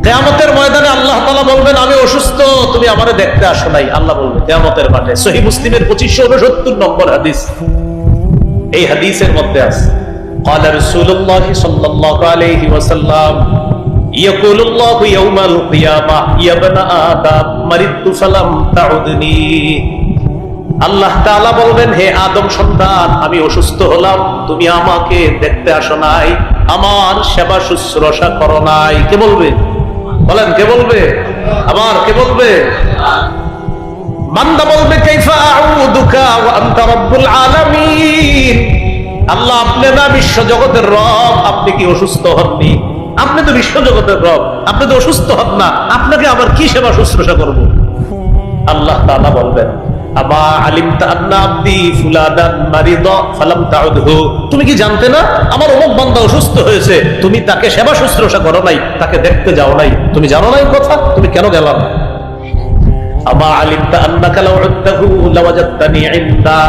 কিয়ামতের ময়দানে আল্লাহ তাআলা বলবেন আমি অসুস্থ, তুমি আমারে দেখতে আসো নাই। আল্লাহ বলবে কিয়ামতের মাঠে। সহিহ মুসলিমের 2569 নম্বর হাদিস। এই হাদিসের মধ্যে আছে قال رسول الله صلى الله عليه وسلم يقول الله يوم القيامة يا ابن آدم مرضت فلم تعدني। আল্লাহ তাআলা বলবেন হে আদম সন্তান, আমি অসুস্থ হলাম, তুমি আমাকে দেখতে আসো নাই, আমার সেবা শুশ্রূষা করো নাই। কে বলবে? বলেন কে বলবে? আবার কে বলবে? বান্দা বলবে কাইফা আউযুকা ওয়া আনতা রাব্বুল আলামিন। আল্লাহ আপনি না বিশ্ব জগতের রব, আপনি কি অসুস্থ হননি? আপনি তো বিশ্ব জগতের রব, আপনি তো অসুস্থ হন না, আপনাকে আবার কি সেবা শুশ্রূষা করব? আল্লাহ তাআলা বলবেন আমা আলিমতা আন্না আবদি ফুলানান মারিদা ফালাম তাউদহু। তুমি কি জানতে না আমার অমুক বান্দা অসুস্থ হয়েছে, তুমি তাকে সেবা শুশ্রূষা করো নাই, তাকে দেখতে যাও নাই, তুমি জানো না এই কথা, তুমি কেন গেলা না? আমা আলিমতা আন্নাকা লাউ উদ্দাহু লাওয়াজাদতানি ইনদা।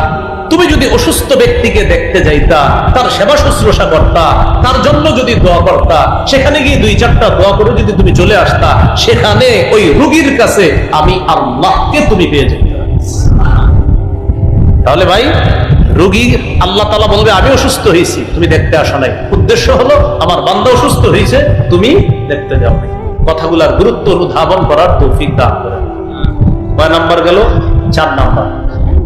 তুমি যদি অসুস্থ ব্যক্তিকে দেখতে যাইতা, তার সেবা শুশ্রূষা করতা, তার জন্য যদি দোয়া করতা, সেখানে গিয়ে 2-4টা দোয়া করে যদি তুমি চলে আসতা, সেখানে ওই রোগীর কাছে আমি আল্লাহকে তুমি পেয়ে যেতে। তাহলে ভাই রোগী আল্লাহ তাআলা বলবে আমি অসুস্থ হয়েছি, তুমি দেখতে আসো নাই। উদ্দেশ্য হলো আমার বান্দা অসুস্থ হয়েছে, তুমি দেখতে যাও নাই। কথাগুলার গুরুত্ব অনুধাবন করার তৌফিক দান করেন। কয় নাম্বার গেল? 4 নাম্বার।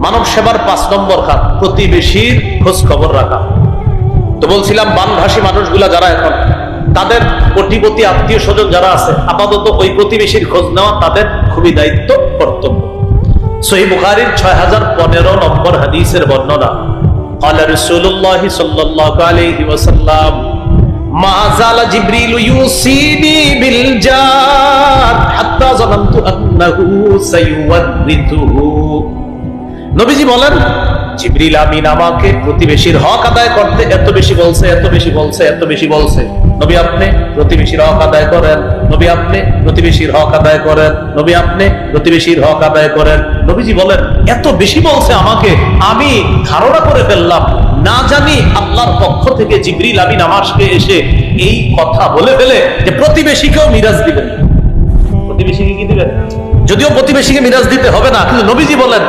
মানব সেবার 5 নম্বর কাজ প্রতিবেশীর খোঁজ খবর রাখা। তো বলছিলাম বানভাসী মানুষগুলা যারা এখন, তাদের কোটিপতি আত্মীয় স্বজন যারা আছে, আপাতত ওই প্রতিবেশীর খোঁজ নেওয়া তাদের খুবই দায়িত্ব, কর্তব্য। সহিহ বুখারীর 6015 নম্বর হাদিসের বর্ণনা। قال رسول الله صلى الله عليه وسلم ما زال جبريل يوصيني بالجار حتى ظننت انه سيورثه। নবীজি বলেন জিবরিল আমিন আমাকে প্রতিবেশীর হক আদায় করতে এত বেশি বলছে, এত বেশি বলছে, এত বেশি বলছে। নবী আপনি প্রতিবেশীর হক আদায় করেন, নবী আপনি প্রতিবেশীর হক আদায় করেন, নবী আপনি প্রতিবেশীর হক আদায় করেন। নবীজি বলেন এত বেশি বলছে আমাকে, আমি ধারণা করে ফেললাম না জানি আল্লাহর পক্ষ থেকে জিবরিল আমিন আমাকে এসে এই কথা বলে ফেলে যে প্রতিবেশীকেও মিরাজ দিবেন। প্রতিবেশীকে কি দিবেন? যদিও প্রতিবেশীকে মিরাজ দিতে হবে না, কিন্তু নবীজি বলেন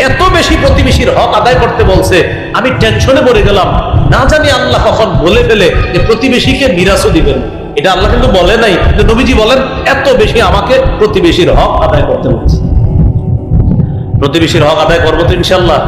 এত বেশি প্রতিবেশীর হক আদায় করতে বলছে, আমি টেনশনে পড়ে গেলাম, না জানি আল্লাহ কখন বলে ফেলে যে প্রতিবেশীকে মিরাজও দিবেন। এটা আল্লাহ কিন্তু বলে নাই, কিন্তু নবীজি বলেন এত বেশি আমাকে প্রতিবেশীর হক আদায় করতে বলছে। প্রতিবেশীর হক আদায় করবো তো ইনশাআল্লাহ।